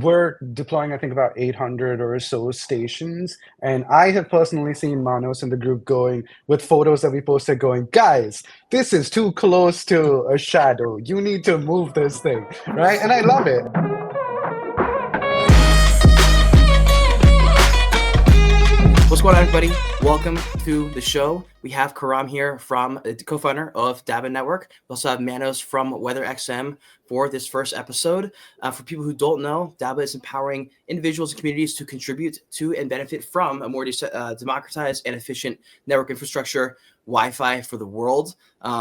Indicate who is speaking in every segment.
Speaker 1: we're deploying, I think, about 800 or so stations. And I have personally seen Manos in the group going with photos that we posted going, guys, this is too close to a shadow. You need to move this thing, right? And I love it.
Speaker 2: What's going on, everybody? Welcome to the show. We have Karam here from the co-founder of Dabba Network. We also have Manos from WeatherXM for this first episode. For people who don't know, Dabba is empowering individuals and communities to contribute to and benefit from a more democratized and efficient network infrastructure, Wi-Fi for the world.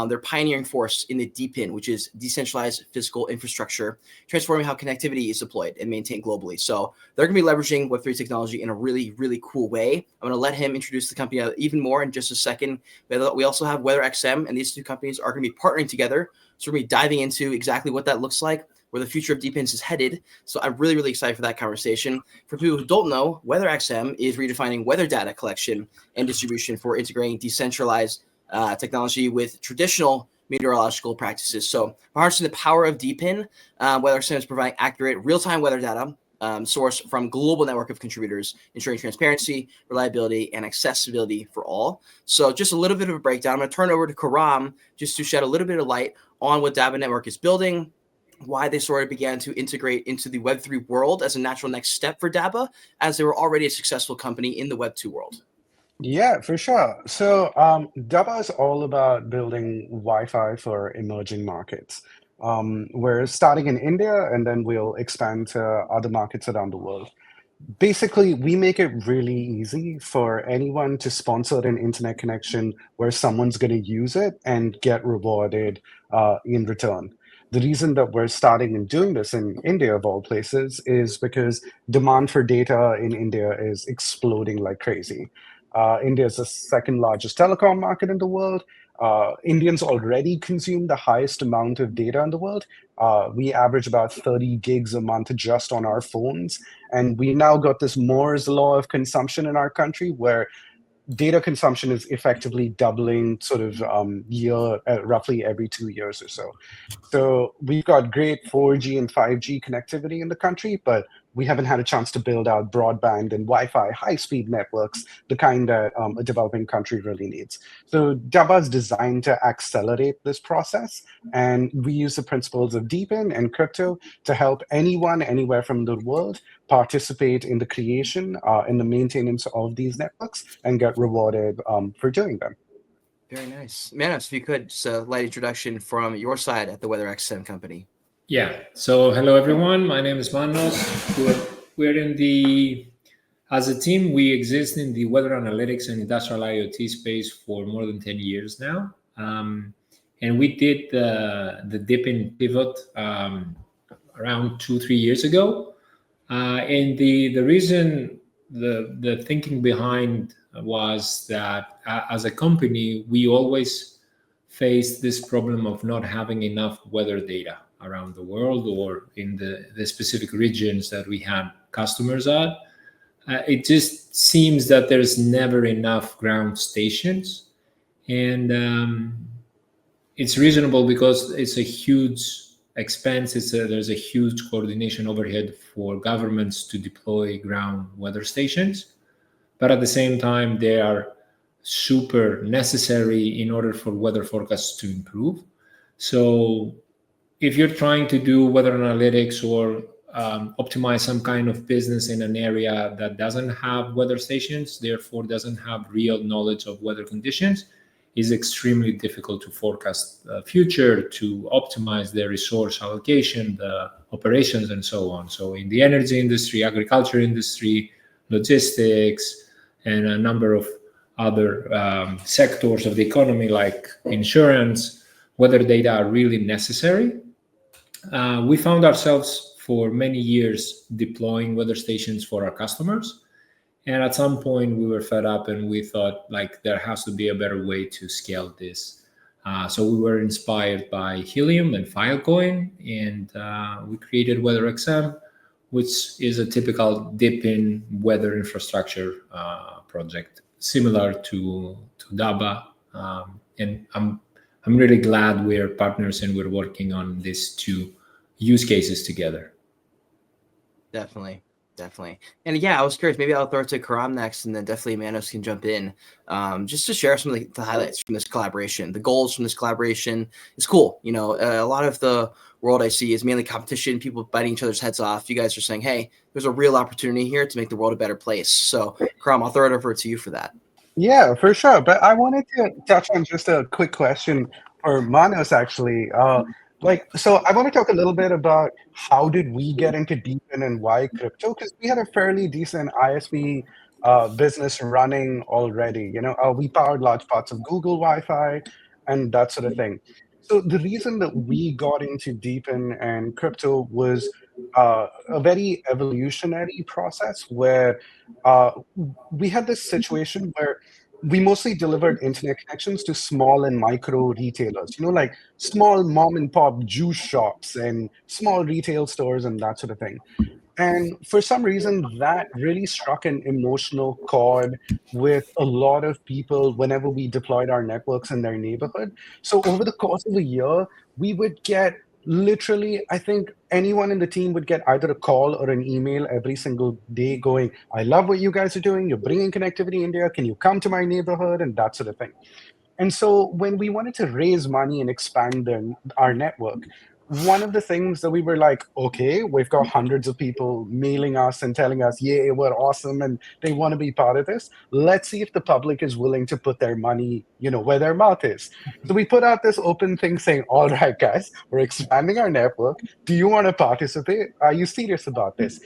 Speaker 2: They're pioneering force in the DePIN, which is decentralized physical infrastructure, transforming how connectivity is deployed and maintained globally. So they're going to be leveraging Web3 technology in a really, really cool way. I'm going to let him introduce the company even more in just a second. We also have WeatherXM, and these two companies are going to be partnering together. So we're going to be diving into exactly what that looks like, where the future of DePINs is headed. So I'm really, really excited for that conversation. For people who don't know, WeatherXM is redefining weather data collection and distribution for integrating decentralized technology with traditional meteorological practices. So harnessing the power of DePIN, WeatherXM is providing accurate real-time weather data sourced from global network of contributors, ensuring transparency, reliability, and accessibility for all. So just a little bit of a breakdown. I'm going to turn it over to Karam just to shed a little bit of light on what Dabba Network is building, why they sort of began to integrate into the Web3 world as a natural next step for Dabba, as they were already a successful company in the Web2 world.
Speaker 1: Yeah, for sure. So Dabba is all about building Wi-Fi for emerging markets. We're starting in India, and then we'll expand to other markets around the world. Basically, we make it really easy for anyone to sponsor an internet connection where someone's going to use it and get rewarded in return. The reason that we're starting and doing this in India, of all places, is because demand for data in India is exploding like crazy. India is the second largest telecom market in the world. Indians already consume the highest amount of data in the world. We average about 30 gigs a month just on our phones. And we now got this Moore's law of consumption in our country where data consumption is effectively doubling sort of roughly every 2 years or so. So we've got great 4G and 5G connectivity in the country, but we haven't had a chance to build out broadband and Wi-Fi high-speed networks, the kind that a developing country really needs. So Dabba is designed to accelerate this process, and we use the principles of DePIN and crypto to help anyone, anywhere from the world, participate in the creation and the maintenance of these networks and get rewarded for doing them.
Speaker 2: Very nice. Manos, if you could, just a light introduction from your side at the WeatherXM company.
Speaker 3: Yeah. So hello, everyone. My name is Manos. As a team, we exist in the weather analytics and industrial IoT space for more than 10 years now. And we did the DePIN pivot around 2-3 years ago. And the reason, the thinking behind was that as a company, we always faced this problem of not having enough weather data around the world or in the specific regions that we had customers at. It just seems that there's never enough ground stations. And it's reasonable because it's a huge expense. There's a huge coordination overhead for governments to deploy ground weather stations. But at the same time, they are super necessary in order for weather forecasts to improve. So if you're trying to do weather analytics or optimize some kind of business in an area that doesn't have weather stations, therefore doesn't have real knowledge of weather conditions, is extremely difficult to forecast the future, to optimize the resource allocation, the operations, and so on. So in the energy industry, agriculture industry, logistics, and a number of other sectors of the economy like insurance, weather data are really necessary. We found ourselves for many years deploying weather stations for our customers. And at some point we were fed up and we thought like there has to be a better way to scale this. So we were inspired by Helium and Filecoin, and we created WeatherXM, which is a typical DePIN weather infrastructure project, similar to Dabba. And I'm really glad we're partners and we're working on these two use cases together.
Speaker 2: Definitely. Definitely. And yeah, I was curious. Maybe I'll throw it to Karam next, and then definitely Manos can jump in just to share some of the highlights from this collaboration, the goals from this collaboration. It's cool. A lot of the world I see is mainly competition, people biting each other's heads off. You guys are saying, hey, there's a real opportunity here to make the world a better place. So, Karam, I'll throw it over to you for that.
Speaker 1: Yeah, for sure. But I wanted to touch on just a quick question for Manos, actually. So I want to talk a little bit about how did we get into DePIN and why crypto? Because we had a fairly decent ISP business running already. We powered large parts of Google Wi-Fi and that sort of thing. So the reason that we got into DePIN and crypto was a very evolutionary process where uh, we had this situation where we mostly delivered internet connections to small and micro retailers, like small mom and pop juice shops and small retail stores and that sort of thing. And for some reason, that really struck an emotional chord with a lot of people whenever we deployed our networks in their neighborhood. So over the course of a year, we would get literally, I think anyone in the team would get either a call or an email every single day going, I love what you guys are doing. You're bringing connectivity in India. Can you come to my neighborhood? And that sort of thing. And so when we wanted to raise money and expand our network, one of the things that we were like, okay, we've got hundreds of people mailing us and telling us, yeah, we're awesome and they want to be part of this. Let's see if the public is willing to put their money, where their mouth is. So we put out this open thing saying, all right, guys, we're expanding our network. Do you want to participate? Are you serious about this?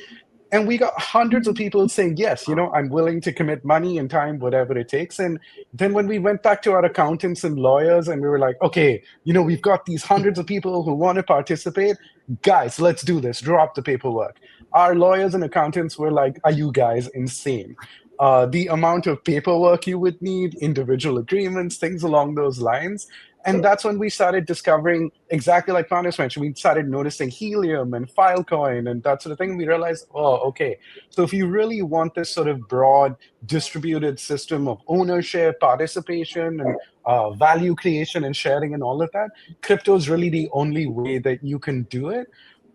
Speaker 1: And we got hundreds of people saying, yes, I'm willing to commit money and time, whatever it takes. And then when we went back to our accountants and lawyers and we were like, okay, we've got these hundreds of people who want to participate. Guys, let's do this. Drop the paperwork. Our lawyers and accountants were like, are you guys insane? The amount of paperwork you would need, individual agreements, things along those lines. And that's when we started discovering, exactly like Manas mentioned, we started noticing helium and Filecoin and that sort of thing. We realized, oh, okay. So if you really want this sort of broad distributed system of ownership, participation, and value creation and sharing and all of that, crypto is really the only way that you can do it.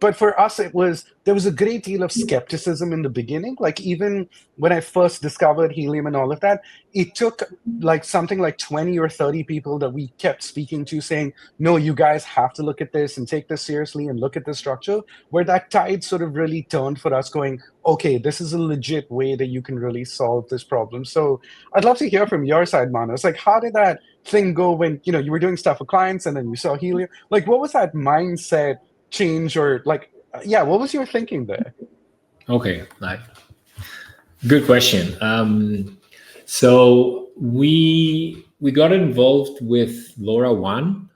Speaker 1: But for us, there was a great deal of skepticism in the beginning. Like even when I first discovered helium and all of that, it took like something like 20 or 30 people that we kept speaking to saying, no, you guys have to look at this and take this seriously and look at the structure, where that tide sort of really turned for us going, okay, this is a legit way that you can really solve this problem. So I'd love to hear from your side, Manos. Like, how did that thing go when, you were doing stuff for clients and then you saw helium? Like, what was that mindset change or what was your thinking there?
Speaker 3: Okay, good question. So we got involved with LoRaWAN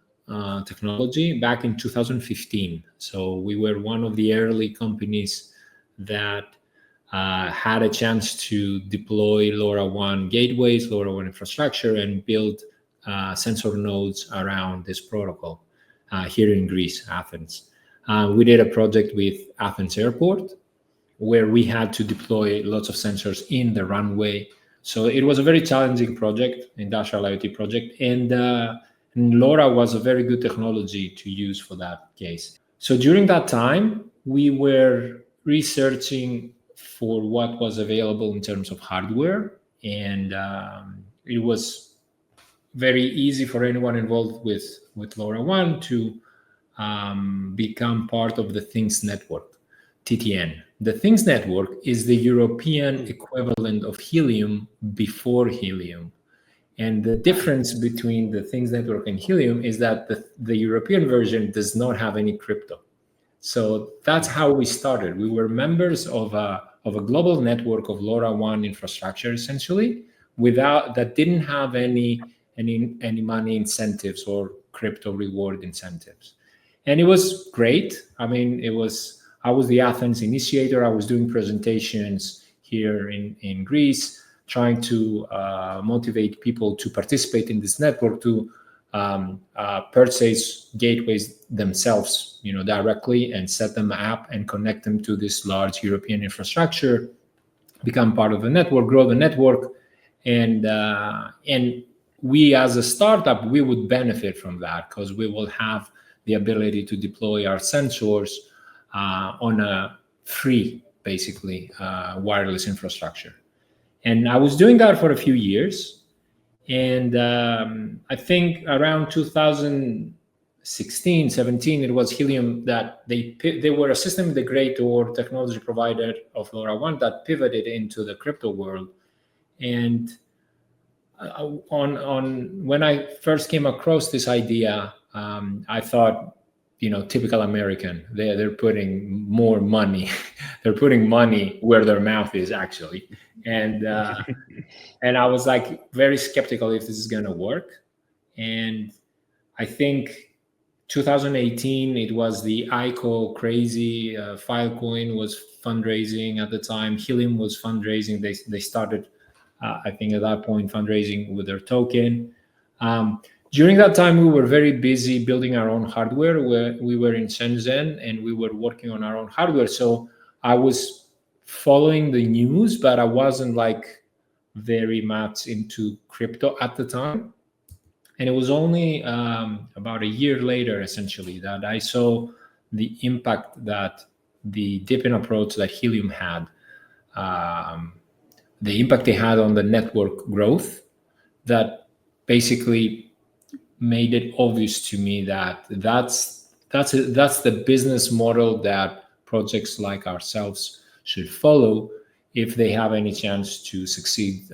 Speaker 3: technology back in 2015. So we were one of the early companies that had a chance to deploy LoRaWAN gateways, LoRaWAN infrastructure, and build sensor nodes around this protocol here in Greece, Athens. We did a project with Athens Airport where we had to deploy lots of sensors in the runway. So it was a very challenging project, industrial IoT project, and LoRa was a very good technology to use for that case. So during that time, we were researching for what was available in terms of hardware, and it was very easy for anyone involved with LoRaWAN to become part of the Things Network, TTN. The Things Network is the European equivalent of Helium before Helium. And the difference between the Things Network and Helium is that the European version does not have any crypto. So that's how we started. We were members of a global network of LoRaWAN infrastructure, essentially, that didn't have any money incentives or crypto reward incentives. And it was great. I mean, I was the Athens initiator. I was doing presentations here in Greece, trying to motivate people to participate in this network, to purchase gateways themselves, directly, and set them up and connect them to this large European infrastructure, become part of the network, grow the network, and we as a startup, we would benefit from that because we will have the ability to deploy our sensors on a free basically wireless infrastructure. And I was doing that for a few years. And I think around 2016, 17, it was Helium that they were a system integrator or technology provider of LoRaWAN that pivoted into the crypto world. And on when I first came across this idea, I thought, typical American, they're putting more money, they're putting money where their mouth is actually, and I was like very skeptical if this is going to work. And I think 2018, it was the ICO crazy. Filecoin was fundraising at the time. Helium was fundraising. They started, I think at that point, fundraising with their token. During that time, we were very busy building our own hardware. We were in Shenzhen and we were working on our own hardware. So I was following the news, but I wasn't like very much into crypto at the time. And it was only about a year later, essentially, that I saw the impact that the DePIN approach that Helium had, the impact they had on the network growth, that basically made it obvious to me that that's the business model that projects like ourselves should follow if they have any chance to succeed,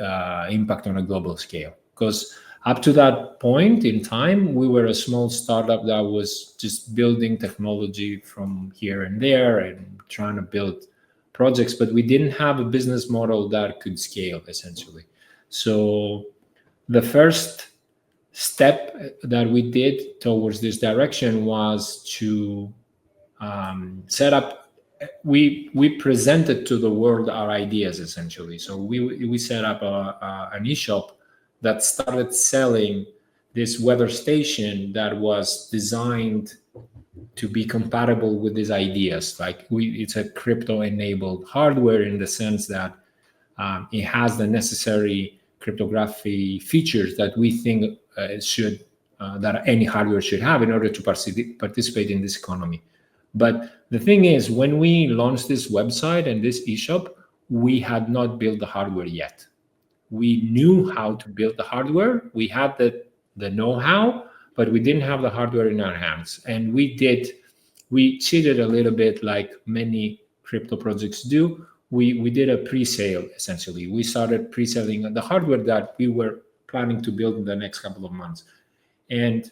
Speaker 3: impact on a global scale. Because up to that point in time, we were a small startup that was just building technology from here and there and trying to build projects, but we didn't have a business model that could scale, essentially. So the first step that we did towards this direction was to set up. We presented to the world our ideas, essentially. So we set up an e-shop that started selling this weather station that was designed to be compatible with these ideas. Like it's a crypto-enabled hardware in the sense that it has the necessary cryptography features that we think that any hardware should have in order to participate in this economy. But the thing is, when we launched this website and this eShop, we had not built the hardware yet. We knew how to build the hardware. We had the know-how, but we didn't have the hardware in our hands. And we cheated a little bit, like many crypto projects do. We did a pre-sale, essentially. We started pre-selling the hardware that we were planning to build in the next couple of months. And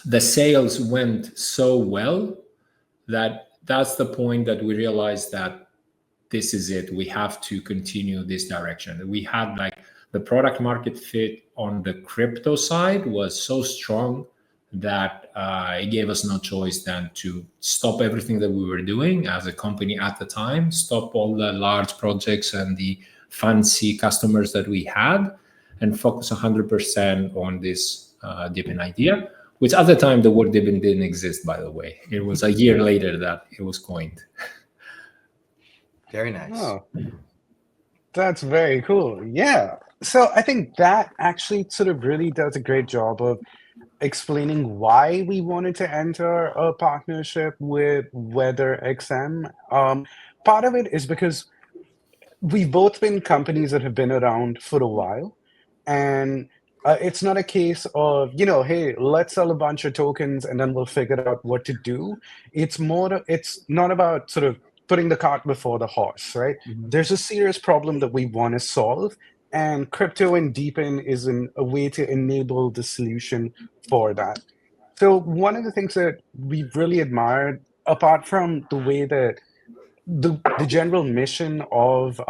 Speaker 3: the sales went so well that's the point that we realized that this is it. We have to continue this direction. We had like the product market fit on the crypto side was so strong that it gave us no choice than to stop everything that we were doing as a company at the time, stop all the large projects and the fancy customers that we had, and focus 100% on this DePIN idea, which at the time the word DePIN didn't exist, by the way. It was a year later that it was coined.
Speaker 2: Very nice.
Speaker 1: Oh, that's very cool. Yeah. So I think that actually sort of really does a great job of explaining why we wanted to enter a partnership with WeatherXM. Part of it is because we've both been companies that have been around for a while, and it's not a case of, hey, let's sell a bunch of tokens and then we'll figure out what to do. It's not about sort of putting the cart before the horse, right?
Speaker 2: Mhm.
Speaker 1: There's a serious problem that we want to solve, and crypto and DePIN is a way to enable the solution for that. So one of the things that we've really admired, apart from the way that the general mission of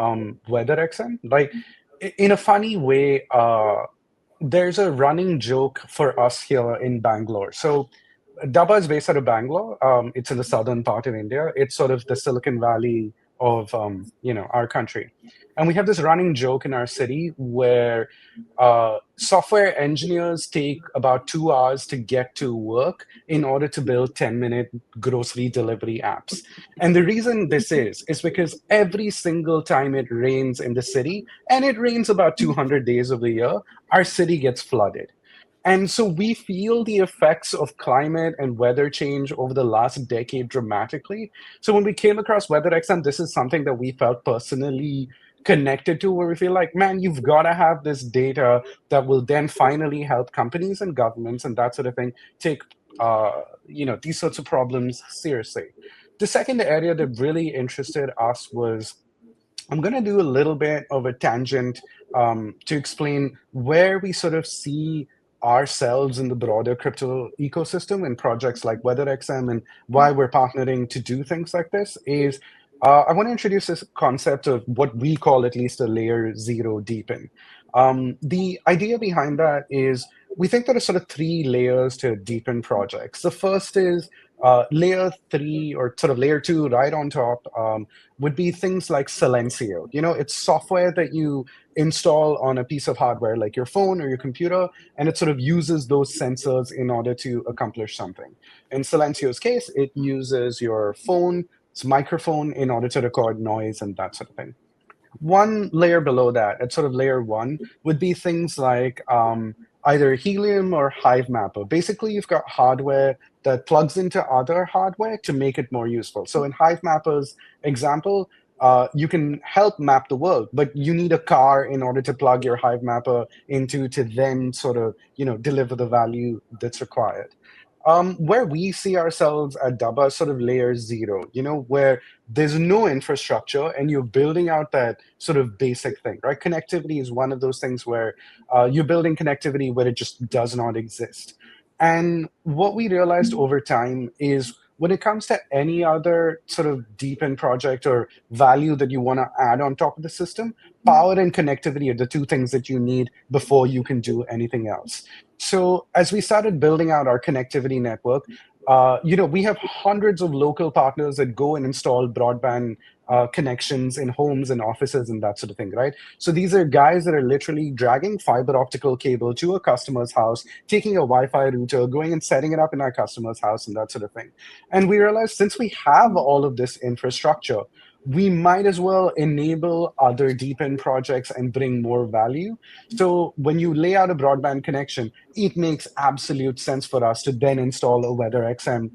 Speaker 1: WeatherXM, like in a funny way, there's a running joke for us here in Bangalore. So Dabba is based out of Bangalore. It's in the southern part of India. It's sort of the Silicon Valley of our country. And we have this running joke in our city where software engineers take about 2 hours to get to work in order to build 10-minute grocery delivery apps. And the reason this is because every single time it rains in the city, and it rains about 200 days of the year, our city gets flooded. And so we feel the effects of climate and weather change over the last decade dramatically. So when we came across WeatherXM, this is something that we felt personally connected to, where we feel like, man, you've got to have this data that will then finally help companies and governments and that sort of thing take these sorts of problems seriously. The second area that really interested us was, I'm going to do a little bit of a tangent to explain where we sort of see ourselves in the broader crypto ecosystem and projects like WeatherXM, and why we're partnering to do things like this is I want to introduce this concept of what we call at least a layer zero DePIN. The idea behind that is we think there are sort of three layers to DePIN projects. The first is layer three, or sort of layer two right on top, would be things like Silencio. It's software that you install on a piece of hardware like your phone or your computer, and it sort of uses those sensors in order to accomplish something. In Silencio's case, it uses your phone's microphone in order to record noise and that sort of thing. One layer below that, at sort of layer one, would be things like either Helium or Hive Mapper. Basically, you've got hardware that plugs into other hardware to make it more useful. So in Hive Mapper's example, you can help map the world, but you need a car in order to plug your Hive Mapper into to then sort of deliver the value that's required. Where we see ourselves at Dabba, sort of layer zero, where there's no infrastructure and you're building out that sort of basic thing, right? Connectivity is one of those things where you're building connectivity where it just does not exist. And what we realized over time is when it comes to any other sort of DePIN project or value that you want to add on top of the system, power and connectivity are the two things that you need before you can do anything else. So as we started building out our connectivity network, we have hundreds of local partners that go and install broadband connections in homes and offices and that sort of thing, right? So these are guys that are literally dragging fiber optical cable to a customer's house, taking a Wi-Fi router, going and setting it up in our customer's house and that sort of thing. And we realized since we have all of this infrastructure, we might as well enable other DePIN projects and bring more value. So when you lay out a broadband connection, it makes absolute sense for us to then install a WeatherXM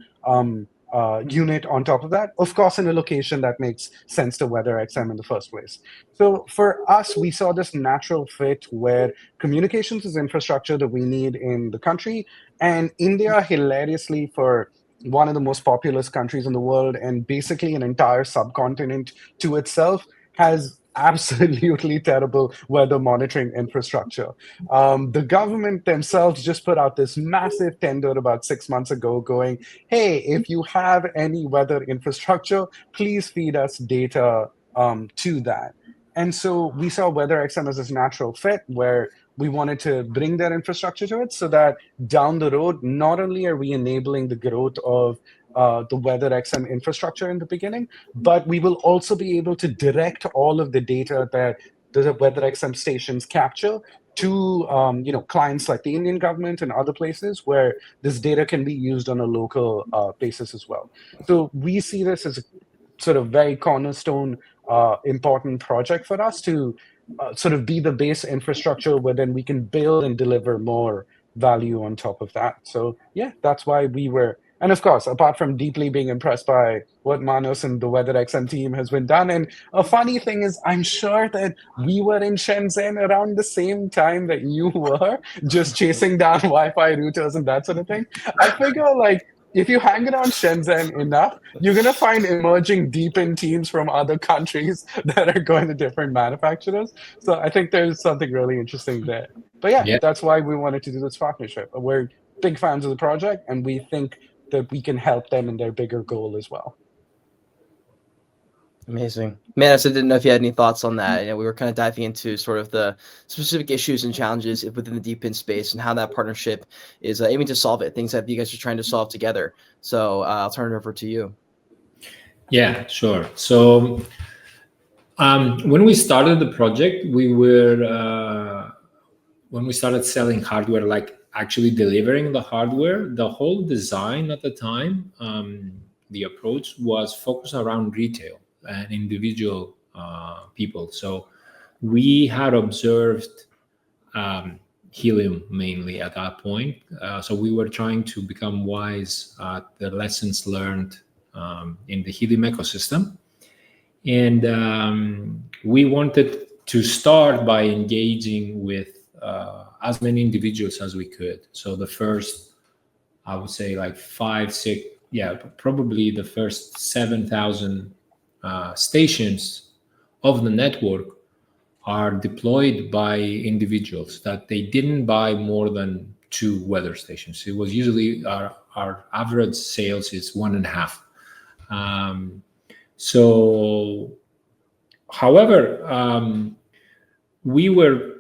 Speaker 1: unit on top of that, of course, in a location that makes sense to WeatherXM in the first place. So for us, we saw this natural fit where communications is infrastructure that we need in the country, and India, hilariously, for one of the most populous countries in the world and basically an entire subcontinent to itself, has absolutely terrible weather monitoring infrastructure. The government themselves just put out this massive tender about 6 months ago going, hey, if you have any weather infrastructure, please feed us data to that. And so we saw WeatherXM as this natural fit where we wanted to bring that infrastructure to it so that down the road, not only are we enabling the growth of the WeatherXM infrastructure in the beginning, but we will also be able to direct all of the data that the WeatherXM stations capture to clients like the Indian government and other places where this data can be used on a local basis as well. So we see this as a sort of very cornerstone important project for us to sort of be the base infrastructure where then we can build and deliver more value on top of that. So yeah, that's why we were, and of course, apart from deeply being impressed by what Manos and the WeatherXM team has been done. And a funny thing is, I'm sure that we were in Shenzhen around the same time that you were, just chasing down Wi-Fi routers and that sort of thing. I figure like, if you hang around Shenzhen enough, you're going to find emerging DePIN teams from other countries that are going to different manufacturers. So I think there's something really interesting there. But yeah, that's why we wanted to do this partnership. We're big fans of the project, and we think that we can help them in their bigger goal as well.
Speaker 2: Amazing. Man, I didn't know if you had any thoughts on that. We were kind of diving into sort of the specific issues and challenges within the DePIN space and how that partnership is aiming to solve it, things that you guys are trying to solve together. So I'll turn it over to you.
Speaker 3: Yeah, sure. So when we started the project, when we started selling hardware, like actually delivering the hardware, the whole design at the time, the approach was focused around retail and individual people. So we had observed helium mainly at that point. So we were trying to become wise at the lessons learned in the helium ecosystem. And we wanted to start by engaging with as many individuals as we could. So the first, I would say like 5, 6, probably the first 7,000 stations of the network are deployed by individuals that they didn't buy more than 2 weather stations. It was usually our average sales is 1.5. So, however, we were,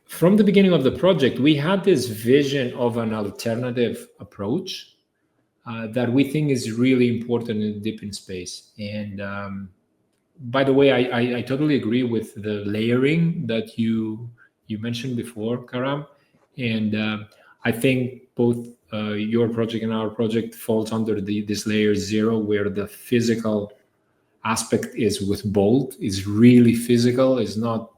Speaker 3: from the beginning of the project, we had this vision of an alternative approach that we think is really important in the DePIN space. And by the way, I totally agree with the layering that you mentioned before, Karam. And I think both your project and our project falls under this layer 0, where the physical aspect is with Bolt, is really physical. It's not,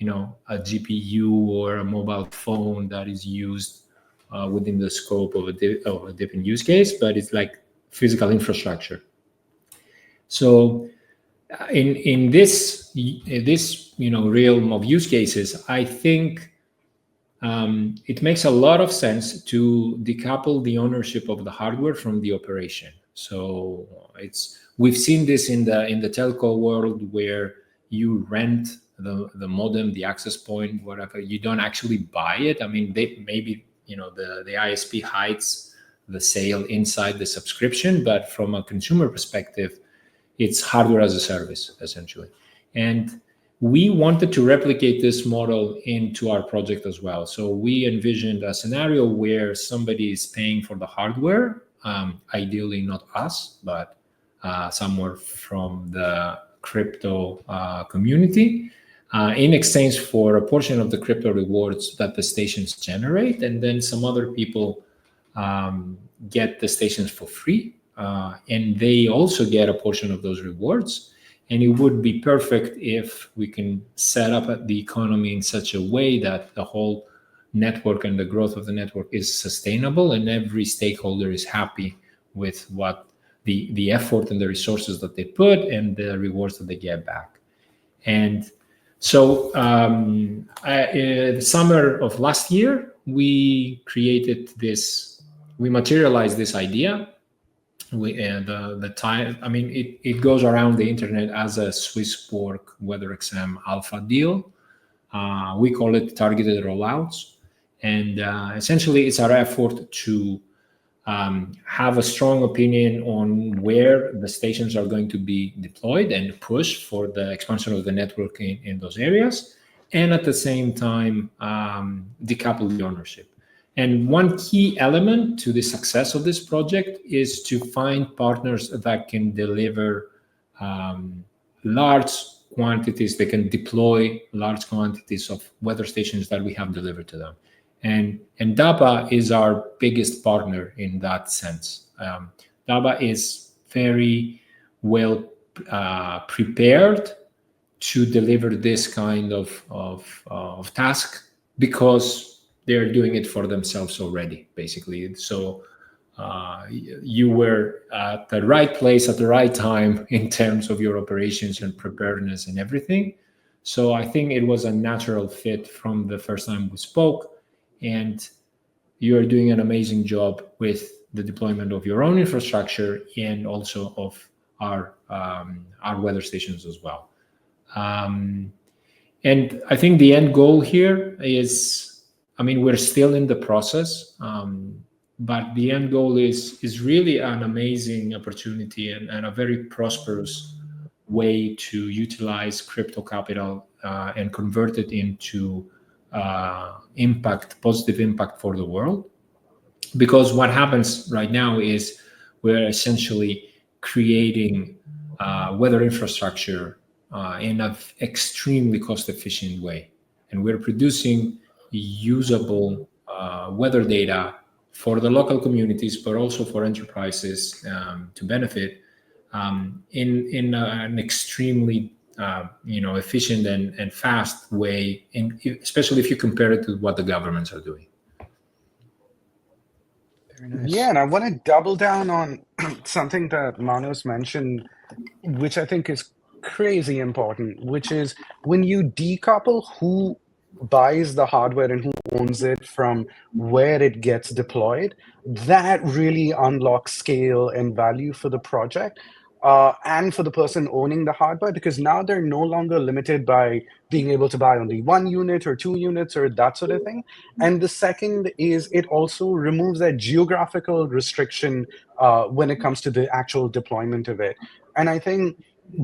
Speaker 3: a GPU or a mobile phone that is used within the scope of a DePIN use case, but it's like physical infrastructure. So in this realm of use cases, I think it makes a lot of sense to decouple the ownership of the hardware from the operation. So we've seen this in the telco world, where you rent the modem, the access point, whatever. You don't actually buy it. I mean, the ISP hides the sale inside the subscription, but from a consumer perspective, it's hardware as a service, essentially. And we wanted to replicate this model into our project as well. So we envisioned a scenario where somebody is paying for the hardware, ideally not us, but somewhere from the crypto community, in exchange for a portion of the crypto rewards that the stations generate. And then some other people get the stations for free. And they also get a portion of those rewards. And it would be perfect if we can set up the economy in such a way that the whole network and the growth of the network is sustainable, and every stakeholder is happy with what the effort and the resources that they put and the rewards that they get back. And so the summer of last year, we materialized this idea. It goes around the internet as a Swissport WeatherXM Alpha deal. We call it targeted rollouts. And essentially, it's our effort to have a strong opinion on where the stations are going to be deployed and push for the expansion of the network in those areas. And at the same time, decouple the ownership. And one key element to the success of this project is to find partners that can deliver large quantities. They can deploy large quantities of weather stations that we have delivered to them. And Dabba is our biggest partner in that sense. Dabba is very well prepared to deliver this kind of task, because they're doing it for themselves already, basically. So you were at the right place at the right time in terms of your operations and preparedness and everything. So I think it was a natural fit from the first time we spoke. And you are doing an amazing job with the deployment of your own infrastructure and also of our weather stations as well. And I think the end goal here is, we're still in the process, but the end goal is really an amazing opportunity and a very prosperous way to utilize crypto capital and convert it into positive impact for the world. Because what happens right now is we're essentially creating weather infrastructure in an extremely cost-efficient way. And we're producing usable weather data for the local communities, but also for enterprises to benefit in an extremely efficient and fast way, and especially if you compare it to what the governments are doing.
Speaker 2: Very nice.
Speaker 1: Yeah, and I want to double down on something that Manos mentioned, which I think is crazy important, which is when you decouple who buys the hardware and who owns it from where it gets deployed, that really unlocks scale and value for the project. And for the person owning the hardware, because now they're no longer limited by being able to buy only 1 unit or 2 units or that sort of thing. And the second is it also removes that geographical restriction when it comes to the actual deployment of it. And I think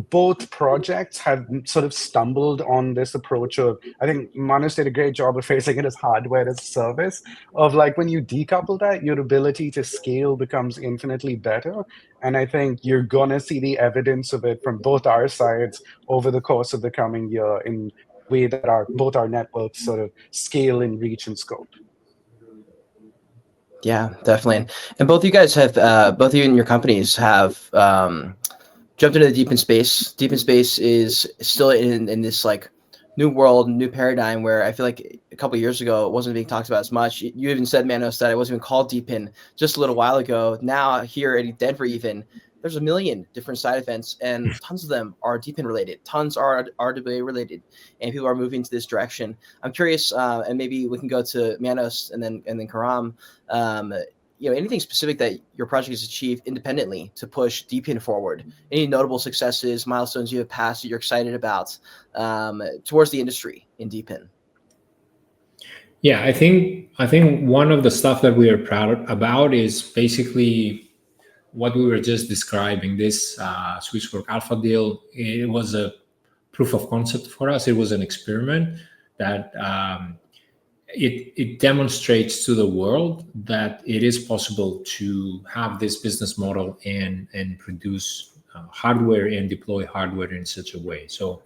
Speaker 1: both projects have sort of stumbled on this approach of, I think Manus did a great job of phrasing it as hardware as a service, of like when you decouple that, your ability to scale becomes infinitely better. And I think you're gonna see the evidence of it from both our sides over the course of the coming year in way that both our networks sort of scale in reach and scope.
Speaker 2: Yeah, definitely. And both of you guys have, both of you and your companies have jumped into the DePIN space. DePIN space is still in this like new world, new paradigm where I feel like a couple of years ago it wasn't being talked about as much. You even said, Manos, that it wasn't even called DePIN just a little while ago. Now here in Denver, even there's a million different side events, and tons of them are DePIN related. Tons are RWA related, and people are moving to this direction. I'm curious, and maybe we can go to Manos and then Karam. Anything specific that your project has achieved independently to push DePIN forward? Any notable successes, milestones you have passed that you're excited about towards the industry in DePIN?
Speaker 3: Yeah, I think one of the stuff that we are proud about is basically what we were just describing. This Swisswork Alpha deal, it was a proof of concept for us. It was an experiment that it demonstrates to the world that it is possible to have this business model and produce hardware and deploy hardware in such a way. So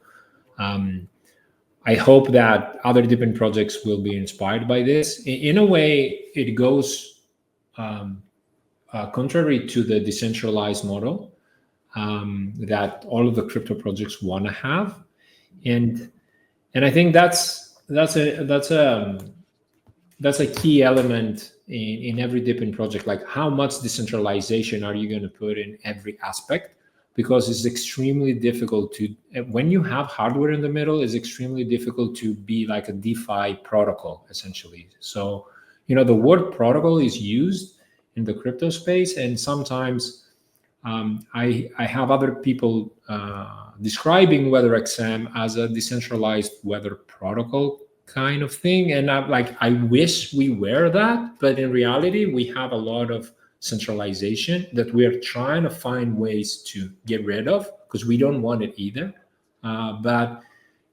Speaker 3: I hope that other DePIN projects will be inspired by this. In a way, it goes contrary to the decentralized model that all of the crypto projects want to have, and I think that's a key element in every DePIN project. Like, how much decentralization are you going to put in every aspect? Because it's extremely difficult to, when you have hardware in the middle, it's extremely difficult to be like a DeFi protocol, essentially. So, the word protocol is used in the crypto space, and sometimes I have other people describing WeatherXM as a decentralized weather protocol kind of thing, and I wish we were that, but in reality we have a lot of centralization that we are trying to find ways to get rid of, because we don't want it either, but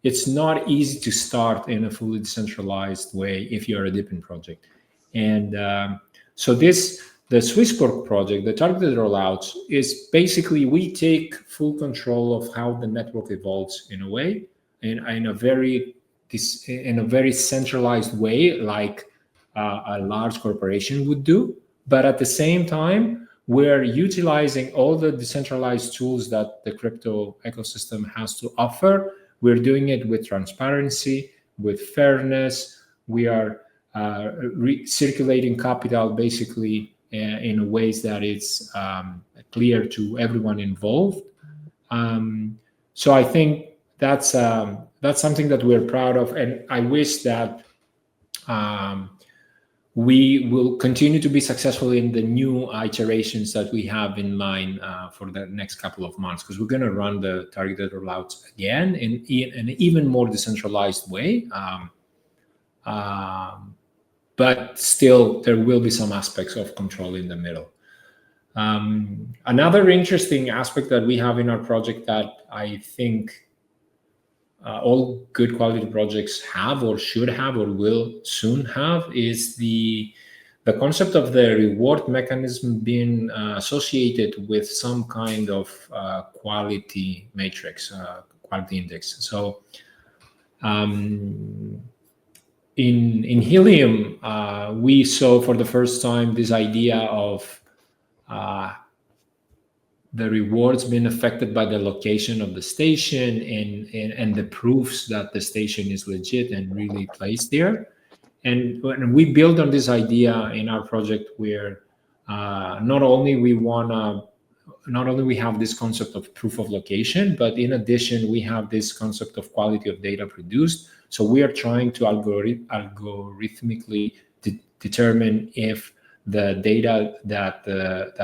Speaker 3: it's not easy to start in a fully decentralized way if you're a DePIN project. And so the Swissborg project, the targeted rollouts, is basically we take full control of how the network evolves in a way, in a very centralized way, like a large corporation would do. But at the same time, we're utilizing all the decentralized tools that the crypto ecosystem has to offer. We're doing it with transparency, with fairness. We are recirculating capital basically in ways that it's clear to everyone involved. So I think that's something that we're proud of, and I wish that we will continue to be successful in the new iterations that we have in mind for the next couple of months, because we're going to run the targeted rollouts again in an even more decentralized way. But still, there will be some aspects of control in the middle. Another interesting aspect that we have in our project that I think all good quality projects have or should have or will soon have is the concept of the reward mechanism being associated with some kind of quality matrix, quality index. So in Helium, we saw for the first time this idea of the rewards being affected by the location of the station and the proofs that the station is legit and really placed there. And when we build on this idea in our project, where not only we have this concept of proof of location, but in addition, we have this concept of quality of data produced. So we are trying to algorithmically determine if the data that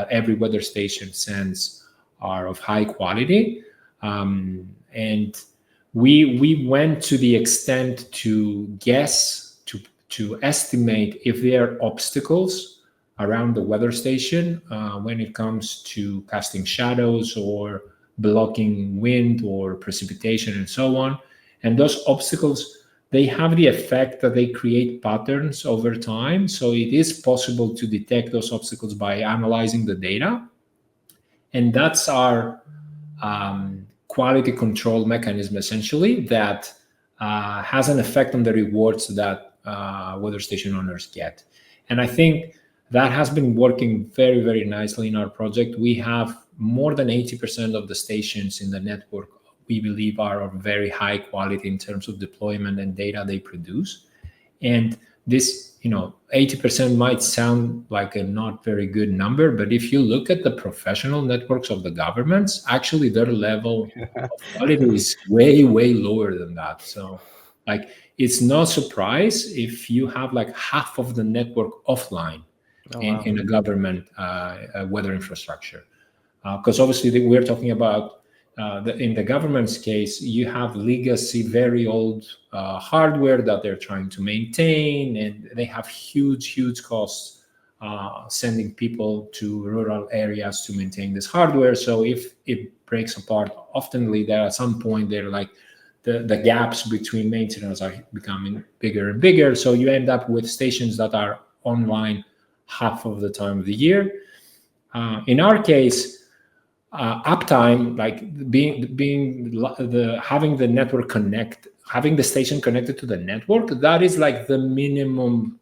Speaker 3: every weather station sends are of high quality. And we went to the extent to guess, to estimate if there are obstacles around the weather station when it comes to casting shadows or blocking wind or precipitation and so on. And those obstacles, they have the effect that they create patterns over time. So it is possible to detect those obstacles by analyzing the data. And that's our quality control mechanism, essentially, that has an effect on the rewards that weather station owners get. And I think that has been working very, very nicely in our project. We have more than 80% of the stations in the network we believe are of very high quality in terms of deployment and data they produce. And this, 80% might sound like a not very good number, but if you look at the professional networks of the governments, actually their level of quality is way, way lower than that. So it's no surprise if you have half of the network offline in a government weather infrastructure. Because obviously we're talking about, in the government's case, you have legacy, very old hardware that they're trying to maintain, and they have huge costs sending people to rural areas to maintain this hardware. So if it breaks apart, oftenly there at some point they're the gaps between maintenance are becoming bigger and bigger. So you end up with stations that are online half of the time of the year. In our case, uptime, having the network having the station connected to the network, that is the minimum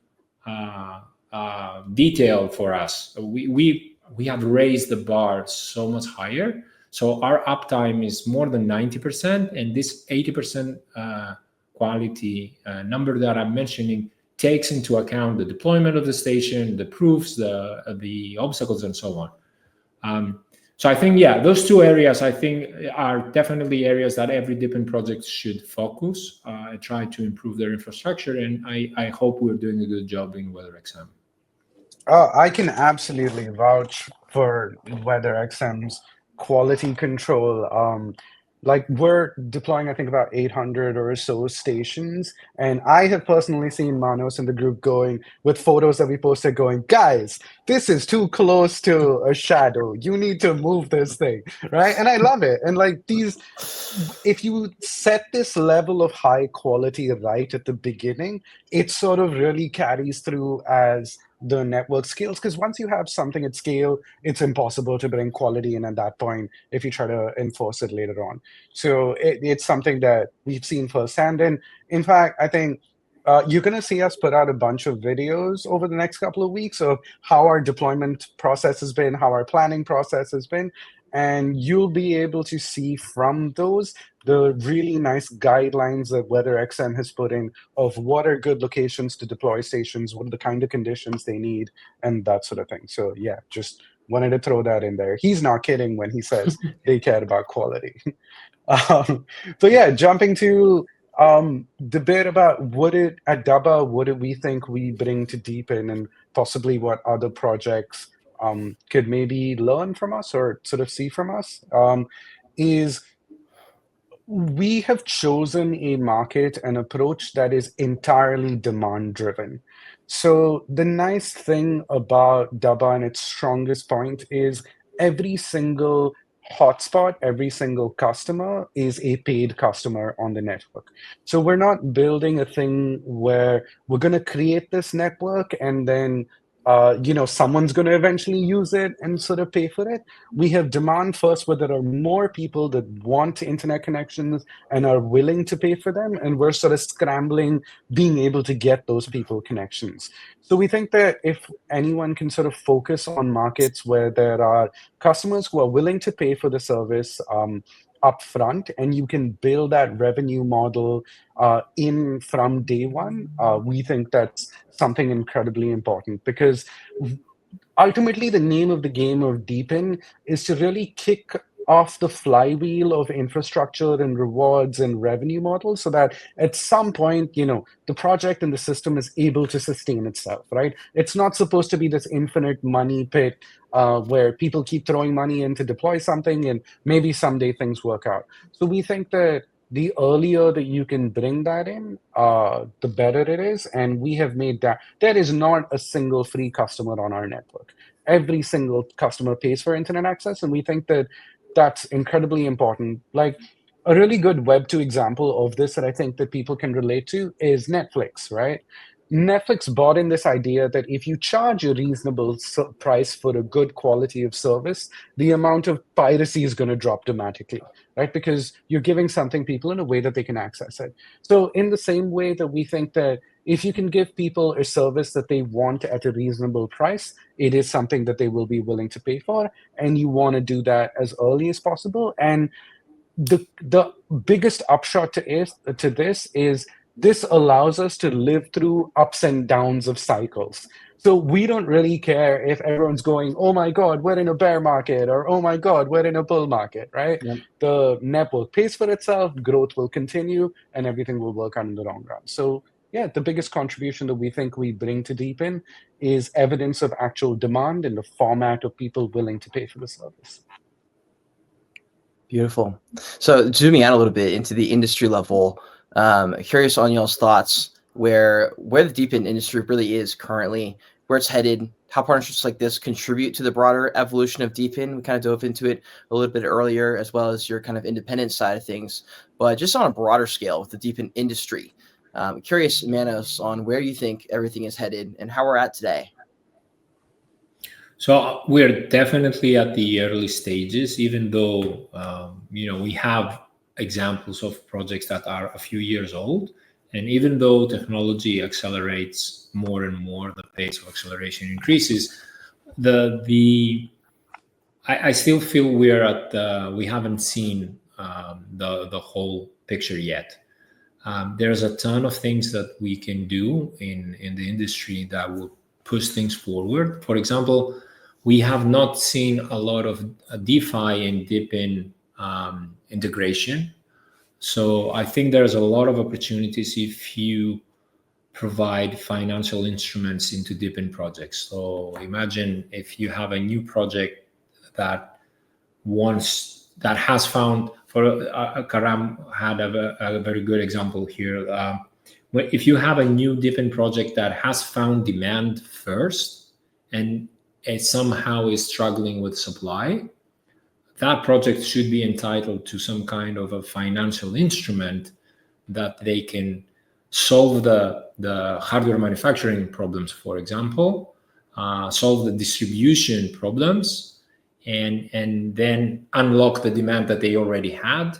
Speaker 3: detail for us. We have raised the bar so much higher. So our uptime is more than 90%, and this 80% quality number that I'm mentioning takes into account the deployment of the station, the proofs, the obstacles, and so on. So I think, those two areas are definitely areas that every DePIN project should focus and try to improve their infrastructure. And I hope we're doing a good job in WeatherXM.
Speaker 1: I can absolutely vouch for WeatherXM's quality control. We're deploying, I think, about 800 or so stations. And I have personally seen Manos in the group going with photos that we posted going, guys, this is too close to a shadow. You need to move this thing, right? And I love it. And if you set this level of high quality right at the beginning, it sort of really carries through as the network scales, because once you have something at scale, it's impossible to bring quality in at that point if you try to enforce it later on. So it's something that we've seen firsthand. And in fact, I think you're going to see us put out a bunch of videos over the next couple of weeks of how our deployment process has been, how our planning process has been. And you'll be able to see from those the really nice guidelines that WeatherXM has put in of what are good locations to deploy stations, what are the kind of conditions they need, and that sort of thing. So just wanted to throw that in there. He's not kidding when he says they care about quality. Jumping to the bit about at Dabba, what do we think we bring to DePIN, and possibly what other projects could maybe learn from us or sort of see from us, is we have chosen a market and approach that is entirely demand driven. So the nice thing about Dabba and its strongest point is every single hotspot, every single customer is a paid customer on the network. So we're not building a thing where we're going to create this network and then someone's going to eventually use it and sort of pay for it. We have demand first, where there are more people that want internet connections and are willing to pay for them, and we're sort of scrambling, being able to get those people connections. So we think that if anyone can sort of focus on markets where there are customers who are willing to pay for the service upfront, and you can build that revenue model in from day one, we think that's something incredibly important, because ultimately the name of the game of DePIN is to really kick off the flywheel of infrastructure and rewards and revenue models, so that at some point, the project and the system is able to sustain itself, right? It's not supposed to be this infinite money pit where people keep throwing money in to deploy something and maybe someday things work out. So we think that the earlier that you can bring that in, the better it is. And we have made that there is not a single free customer on our network. Every single customer pays for internet access, and we think that that's incredibly important. Like, a really good Web2 example of this that I think that people can relate to is Netflix, right? Netflix bought in this idea that if you charge a reasonable price for a good quality of service, the amount of piracy is going to drop dramatically, right? Because you're giving something people in a way that they can access it. So in the same way that we think that if you can give people a service that they want at a reasonable price, it is something that they will be willing to pay for, and you want to do that as early as possible. And the biggest upshot to this is this allows us to live through ups and downs of cycles. So we don't really care if everyone's going, oh my God, we're in a bear market, or oh my God, we're in a bull market, right?
Speaker 2: Yep.
Speaker 1: The network pays for itself, growth will continue, and everything will work out in the long run. So yeah, the biggest contribution that we think we bring to DePIN is evidence of actual demand in the format of people willing to pay for the service.
Speaker 2: Beautiful. So zooming out a little bit into the industry level, curious on y'all's thoughts where the DePIN industry really is currently, where it's headed, how partnerships like this contribute to the broader evolution of DePIN. We kind of dove into it a little bit earlier, as well as your kind of independent side of things, but just on a broader scale with the DePIN industry. Curious, Manos, on where you think everything is headed and how we're at today.
Speaker 3: So we're definitely at the early stages, even though we have examples of projects that are a few years old, and even though technology accelerates more and more, the pace of acceleration increases. I still feel we haven't seen the whole picture yet. There's a ton of things that we can do in the industry that will push things forward. For example, we have not seen a lot of DeFi and DePIN integration. So I think there's a lot of opportunities if you provide financial instruments into DePIN projects. So imagine if you have a new project that has found, Karam had a very good example here. If you have a new DePIN project that has found demand first and it somehow is struggling with supply, that project should be entitled to some kind of a financial instrument that they can solve the hardware manufacturing problems, for example, solve the distribution problems, and then unlock the demand that they already had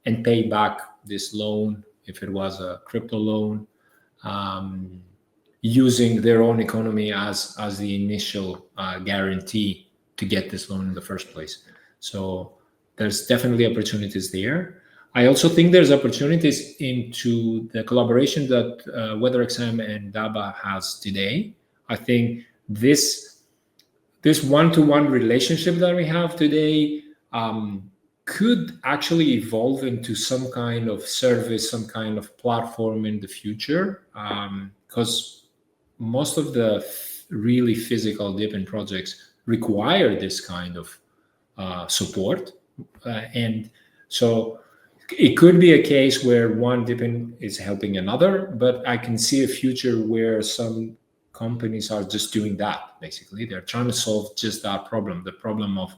Speaker 3: and pay back this loan, if it was a crypto loan, using their own economy as the initial guarantee to get this loan in the first place. So there's definitely opportunities there. I also think there's opportunities into the collaboration that WeatherXM and Dabba has today. I think this one-to-one relationship that we have today could actually evolve into some kind of service, some kind of platform in the future, because most of the really physical DePIN projects require this kind of support. And so it could be a case where one DePIN is helping another, but I can see a future where some companies are just doing that. Basically, they're trying to solve just that problem, the problem of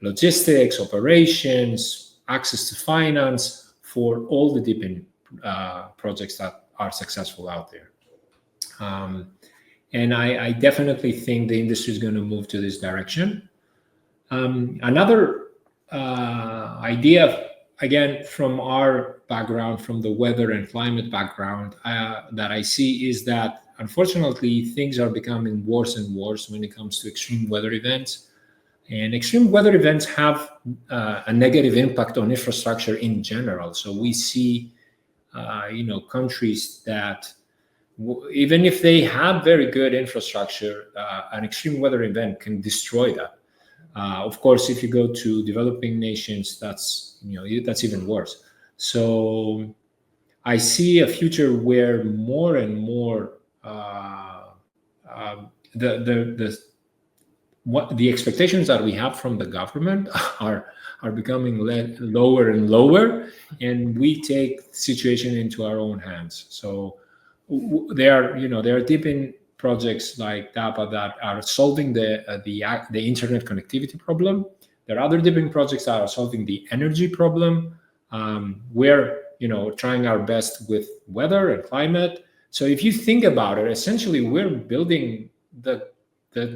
Speaker 3: logistics, operations, access to finance for all the DePIN projects that are successful out there. And I definitely think the industry is going to move to this direction. Another idea, again, from our background, from the weather and climate background, that I see is that unfortunately things are becoming worse and worse when it comes to extreme weather events. And extreme weather events have a negative impact on infrastructure in general. So we see, countries that even if they have very good infrastructure, an extreme weather event can destroy that. Of course, if you go to developing nations, that's even worse. So I see a future where more and more the expectations that we have from the government are becoming lower and lower, and we take the situation into our own hands. So there are DePIN projects like Dabba that are solving the internet connectivity problem. There are other DePIN projects that are solving the energy problem. We're trying our best with weather and climate. So if you think about it, essentially we're building the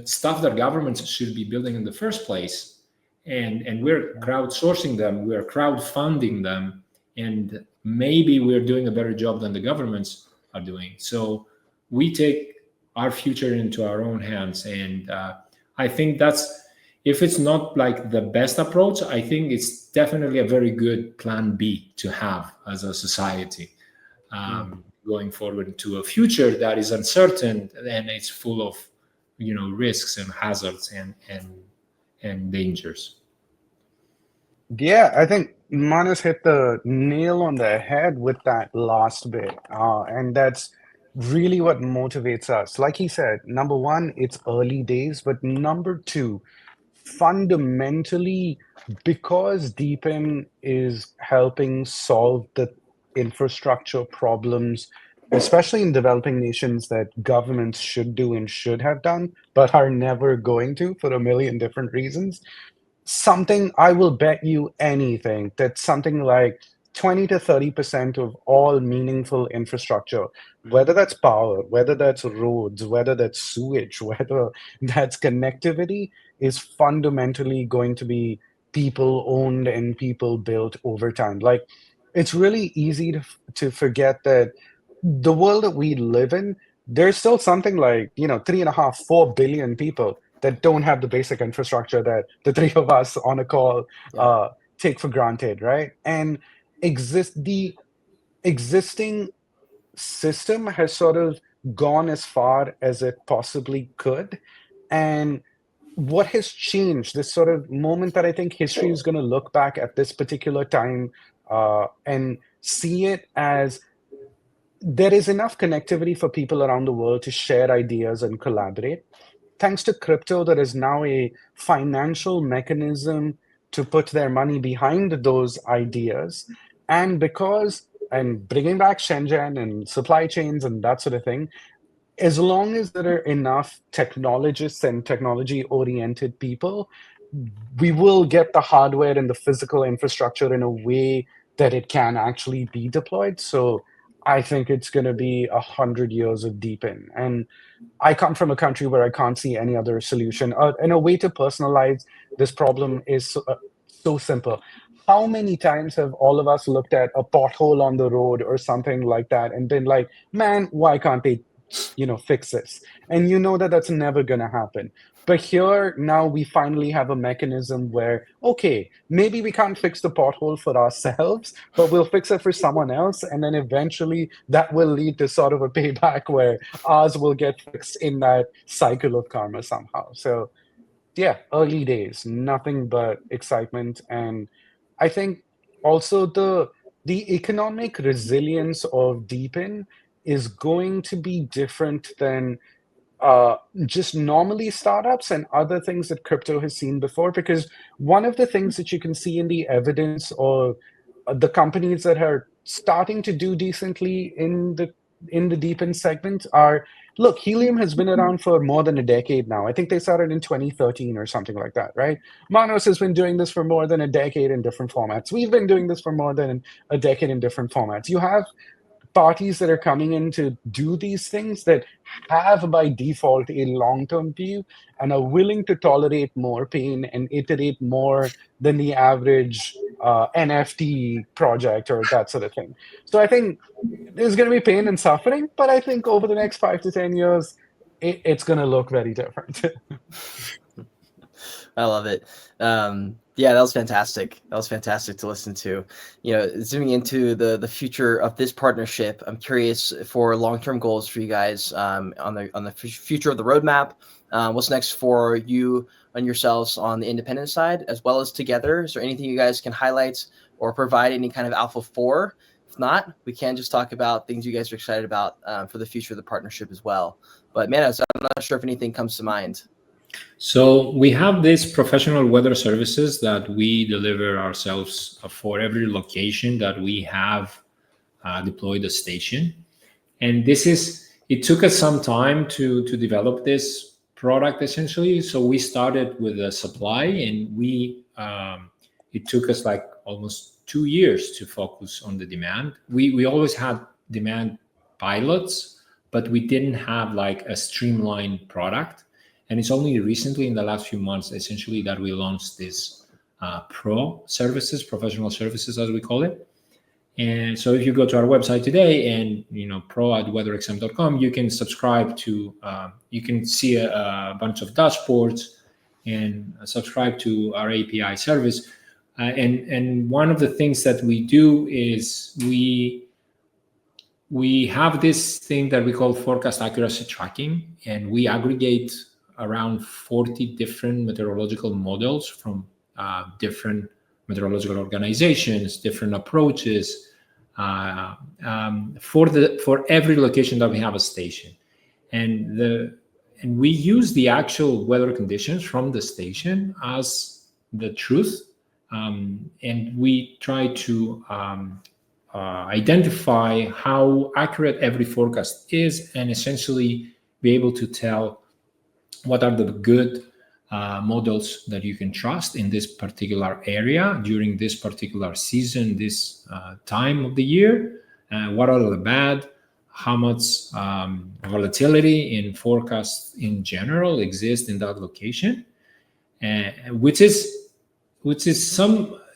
Speaker 3: stuff that governments should be building in the first place, and we're crowdsourcing them, we're crowdfunding them, and maybe we're doing a better job than the governments are doing. So we take our future into our own hands, and I think that's, if it's not like the best approach, I think it's definitely a very good plan B to have as a society, going forward into a future that is uncertain and it's full of risks and hazards and dangers.
Speaker 1: Yeah, I think Manas hit the nail on the head with that last bit. And that's really what motivates us. Like he said, number one, it's early days, but number two, fundamentally, because DePIN is helping solve the infrastructure problems, especially in developing nations that governments should do and should have done, but are never going to for a million different reasons. Something, I will bet you anything that something like 20 to 30% of all meaningful infrastructure, whether that's power, whether that's roads, whether that's sewage, whether that's connectivity, is fundamentally going to be people owned and people built over time. Like, it's really easy to forget that the world that we live in, there's still something like, 3.5, 4 billion people that don't have the basic infrastructure that the three of us on a call take for granted, right? And the existing system has sort of gone as far as it possibly could. And what has changed, this sort of moment that I think history is going to look back at this particular time and see it as there is enough connectivity for people around the world to share ideas and collaborate. Thanks to crypto, there is now a financial mechanism to put their money behind those ideas. And bringing back Shenzhen and supply chains and that sort of thing, as long as there are enough technologists and technology-oriented people, we will get the hardware and the physical infrastructure in a way that it can actually be deployed. So I think it's going to be 100 years of DePIN. And I come from a country where I can't see any other solution. And a way to personalize this problem is so simple. How many times have all of us looked at a pothole on the road or something like that and been like, man, why can't they, fix this? And that's never going to happen. But here, now we finally have a mechanism where, okay, maybe we can't fix the pothole for ourselves, but we'll fix it for someone else. And then eventually that will lead to sort of a payback where ours will get fixed in that cycle of karma somehow. So yeah, early days, nothing but excitement. And I think also the economic resilience of DePIN is going to be different than just normally startups and other things that crypto has seen before. Because one of the things that you can see in the evidence or the companies that are starting to do decently in the DePIN segment are, look, Helium has been around for more than a decade now. I think they started in 2013 or something like that, right? Manos has been doing this for more than a decade in different formats. We've been doing this for more than a decade in different formats. You have parties that are coming in to do these things that have by default a long-term view and are willing to tolerate more pain and iterate more than the average NFT project or that sort of thing. So I think there's going to be pain and suffering, but I think over the next 5 to 10 years, it's going to look very different.
Speaker 2: I love it. Yeah, that was fantastic. That was fantastic to listen to. Zooming into the future of this partnership, I'm curious for long-term goals for you guys on the future of the roadmap. What's next for you and yourselves on the independent side, as well as together? Is there anything you guys can highlight or provide any kind of alpha for? If not, we can just talk about things you guys are excited about for the future of the partnership as well. But Manos, I'm not sure if anything comes to mind.
Speaker 3: So we have these professional weather services that we deliver ourselves for every location that we have deployed a station. And it took us some time to develop this product essentially. So we started with a supply, and it took us like almost 2 years to focus on the demand. We always had demand pilots, but we didn't have like a streamlined product. And it's only recently in the last few months, essentially, that we launched this professional services, as we call it. And so if you go to our website today and, pro@weatherxm.com, you can subscribe to, you can see a bunch of dashboards and subscribe to our API service. And one of the things that we do is we have this thing that we call forecast accuracy tracking, and we aggregate around 40 different meteorological models from different meteorological organizations, different approaches for every location that we have a station. And we use the actual weather conditions from the station as the truth. And we try to identify how accurate every forecast is, and essentially be able to tell what are the good models that you can trust in this particular area during this particular season, this time of the year. What are the bad? How much volatility in forecasts in general exists in that location?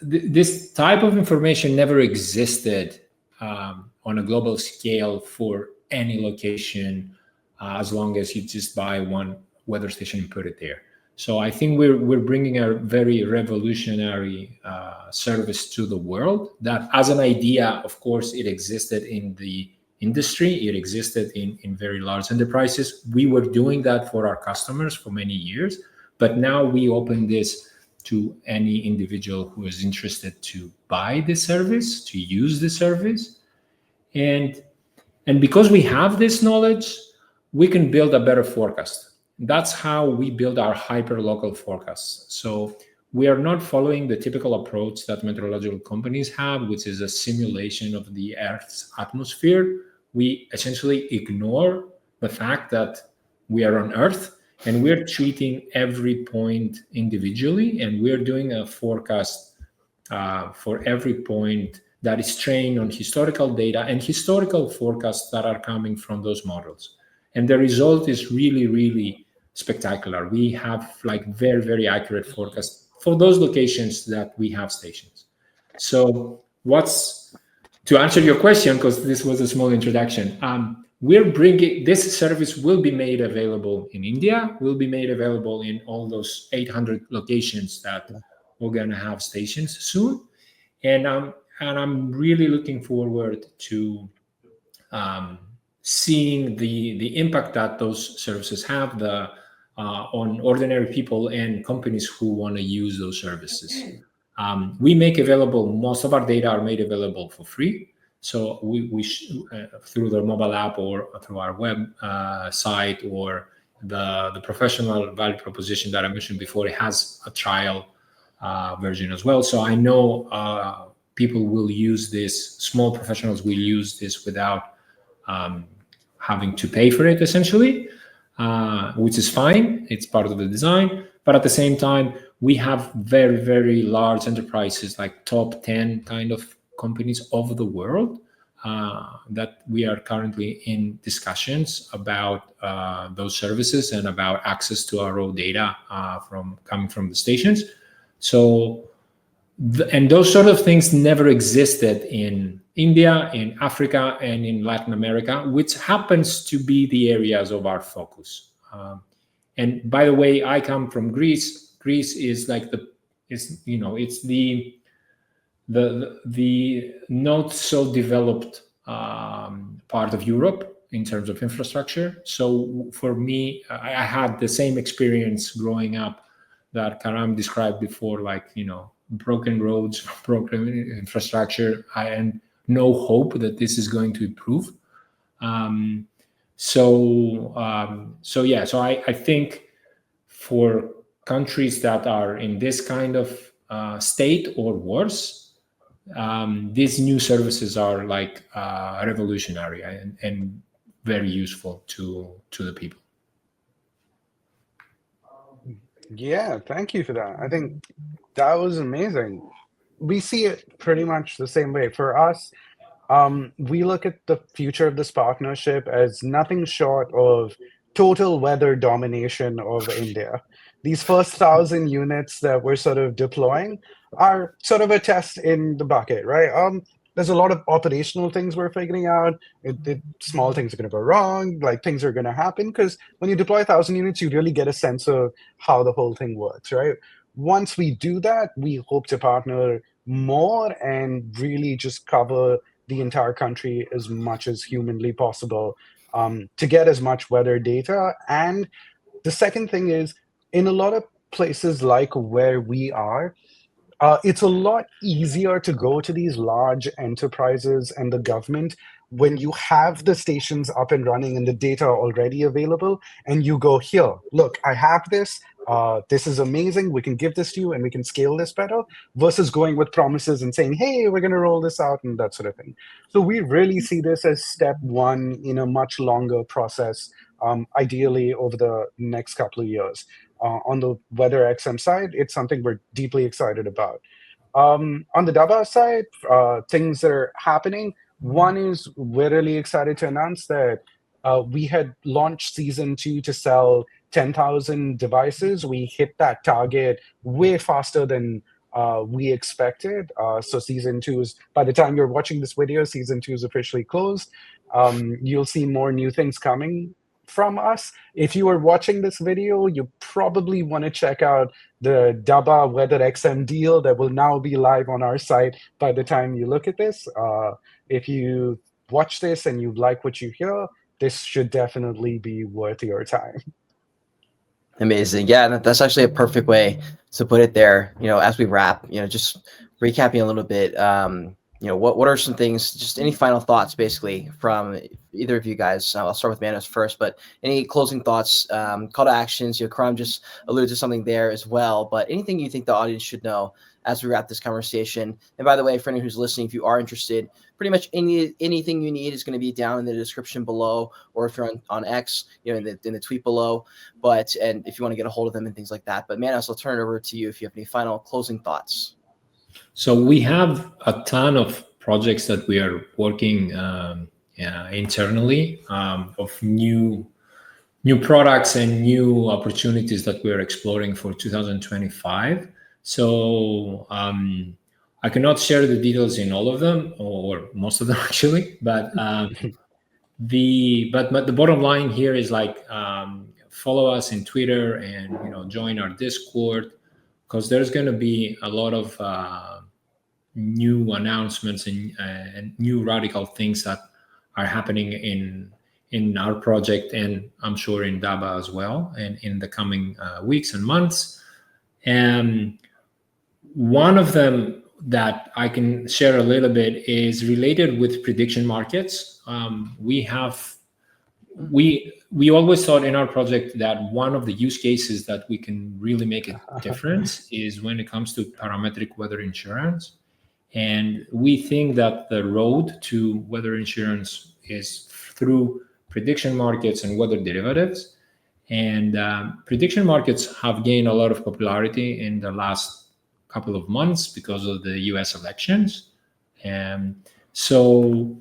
Speaker 3: This type of information never existed on a global scale for any location, as long as you just buy one weather station and put it there. So I think we're bringing a very revolutionary service to the world that, as an idea, of course, it existed in the industry. It existed in very large enterprises. We were doing that for our customers for many years, but now we open this to any individual who is interested to buy the service, to use the service. And because we have this knowledge, we can build a better forecast. That's how we build our hyper-local forecasts. So we are not following the typical approach that meteorological companies have, which is a simulation of the Earth's atmosphere. We essentially ignore the fact that we are on Earth, and we're treating every point individually, and we're doing a forecast for every point that is trained on historical data and historical forecasts that are coming from those models. And the result is really, really spectacular. We have like very, very accurate forecasts for those locations that we have stations. So to answer your question, because this was a small introduction, we're bringing this service will be made available in India, will be made available in all those 800 locations that we're going to have stations soon. And I'm really looking forward to seeing the impact that those services have on ordinary people and companies who want to use those services. We make available, most of our data are made available for free. So we through the mobile app or through our web site, or the professional value proposition that I mentioned before, it has a trial version as well. So I know people will use this, small professionals will use this without having to pay for it, essentially, which is fine. It's part of the design. But at the same time, we have very, very large enterprises, like top 10 kind of companies of the world, that we are currently in discussions about those services and about access to our raw data coming from the stations. So, and those sort of things never existed in India, in Africa, and in Latin America, which happens to be the areas of our focus. And by the way, I come from Greece. Greece is like it's the not so developed part of Europe in terms of infrastructure. So for me, I had the same experience growing up that Karam described before, like, broken roads, broken infrastructure, and no hope that this is going to improve. So I think for countries that are in this kind of state or worse, these new services are like revolutionary and very useful to the people.
Speaker 1: Yeah, thank you for that. I think that was amazing. We see it pretty much the same way. For us, we look at the future of this partnership as nothing short of total weather domination of India. These first 1,000 units that we're sort of deploying are sort of a test in the bucket, right? There's a lot of operational things we're figuring out. Small things are going to go wrong, like things are going to happen, because when you deploy 1,000 units, you really get a sense of how the whole thing works, right? Once we do that, we hope to partner more and really just cover the entire country as much as humanly possible, to get as much weather data. And the second thing is, in a lot of places like where we are, it's a lot easier to go to these large enterprises and the government when you have the stations up and running and the data already available, and you go, here, look, I have this. This is amazing. We can give this to you and we can scale this better, versus going with promises and saying, hey, we're going to roll this out and that sort of thing. So we really see this as step one in a much longer process, ideally over the next couple of years. On the WeatherXM side, it's something we're deeply excited about. On the Dabba side, things that are happening. One is we're really excited to announce that we had launched season 2 to sell 10,000 devices. We hit that target way faster than we expected. So season 2 is, by the time you're watching this video, season 2 is officially closed. You'll see more new things coming from us. If you are watching this video, you probably want to check out the Dabba WeatherXM deal that will now be live on our site by the time you look at this. If you watch this and you like what you hear, this should definitely be worth your time.
Speaker 2: Amazing. Yeah, that's actually a perfect way to put it there. As we wrap, just recapping a little bit, what are some things, just any final thoughts basically from either of you guys? I'll start with Manos first, but any closing thoughts, call to actions? Karam just alluded to something there as well, but anything you think the audience should know as we wrap this conversation? And by the way, for anyone who's listening, if you are interested, pretty much anything you need is going to be down in the description below, or if you're on X, in the tweet below. And if you want to get a hold of them and things like that. But Manos, I'll turn it over to you if you have any final closing thoughts.
Speaker 3: So we have a ton of projects that we are working internally, of new products and new opportunities that we are exploring for 2025. So I cannot share the details in all of them, or most of them actually. But the bottom line here is follow us in Twitter and join our Discord, because there's going to be a lot of new announcements and new radical things that are happening in our project, and I'm sure in Dabba as well, and in the coming weeks and months. And one of them that I can share a little bit is related with prediction markets. We always thought in our project that one of the use cases that we can really make a difference is when it comes to parametric weather insurance. And we think that the road to weather insurance is through prediction markets and weather derivatives. And prediction markets have gained a lot of popularity in the last couple of months because of the US elections. And so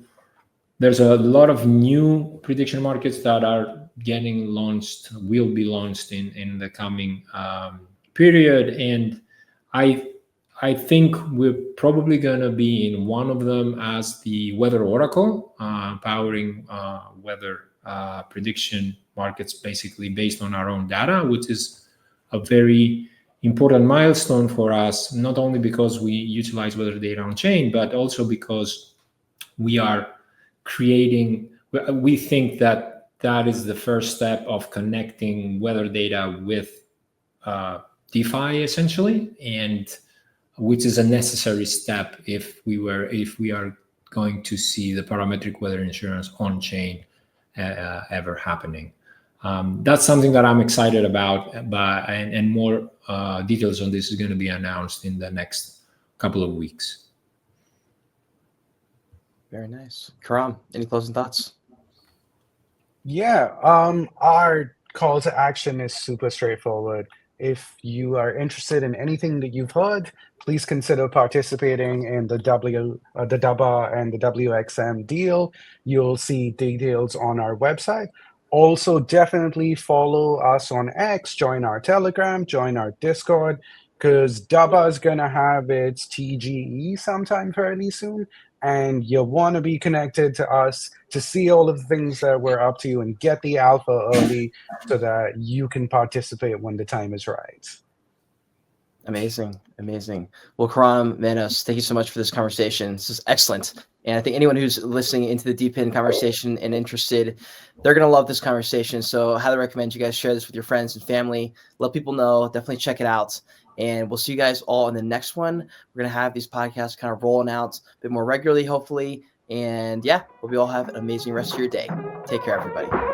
Speaker 3: there's a lot of new prediction markets that are getting launched, will be launched in the coming period. And I think we're probably going to be in one of them as the weather oracle, powering weather prediction markets, basically based on our own data, which is a very important milestone for us, not only because we utilize weather data on chain, but also because we are creating, we think that that is the first step of connecting weather data with DeFi, essentially, and which is a necessary step if we are going to see the parametric weather insurance on chain ever happening. That's something that I'm excited about, and more details on this is going to be announced in the next couple of weeks.
Speaker 2: Very nice. Karam, any closing thoughts?
Speaker 1: Yeah, our call to action is super straightforward. If you are interested in anything that you've heard, please consider participating in the Dabba and the WXM deal. You'll see details on our website. Also, definitely follow us on X, join our Telegram, join our Discord, because Dabba is going to have its TGE sometime fairly soon. And you'll want to be connected to us to see all of the things that we're up to and get the alpha early so that you can participate when the time is right.
Speaker 2: Amazing. Amazing. Well, Karam, Manos, thank you so much for this conversation. This is excellent. And I think anyone who's listening into the DePIN conversation and interested, they're going to love this conversation. So I highly recommend you guys share this with your friends and family. Let people know. Definitely check it out. And we'll see you guys all in the next one. We're going to have these podcasts kind of rolling out a bit more regularly, hopefully. And yeah, hope you all have an amazing rest of your day. Take care, everybody.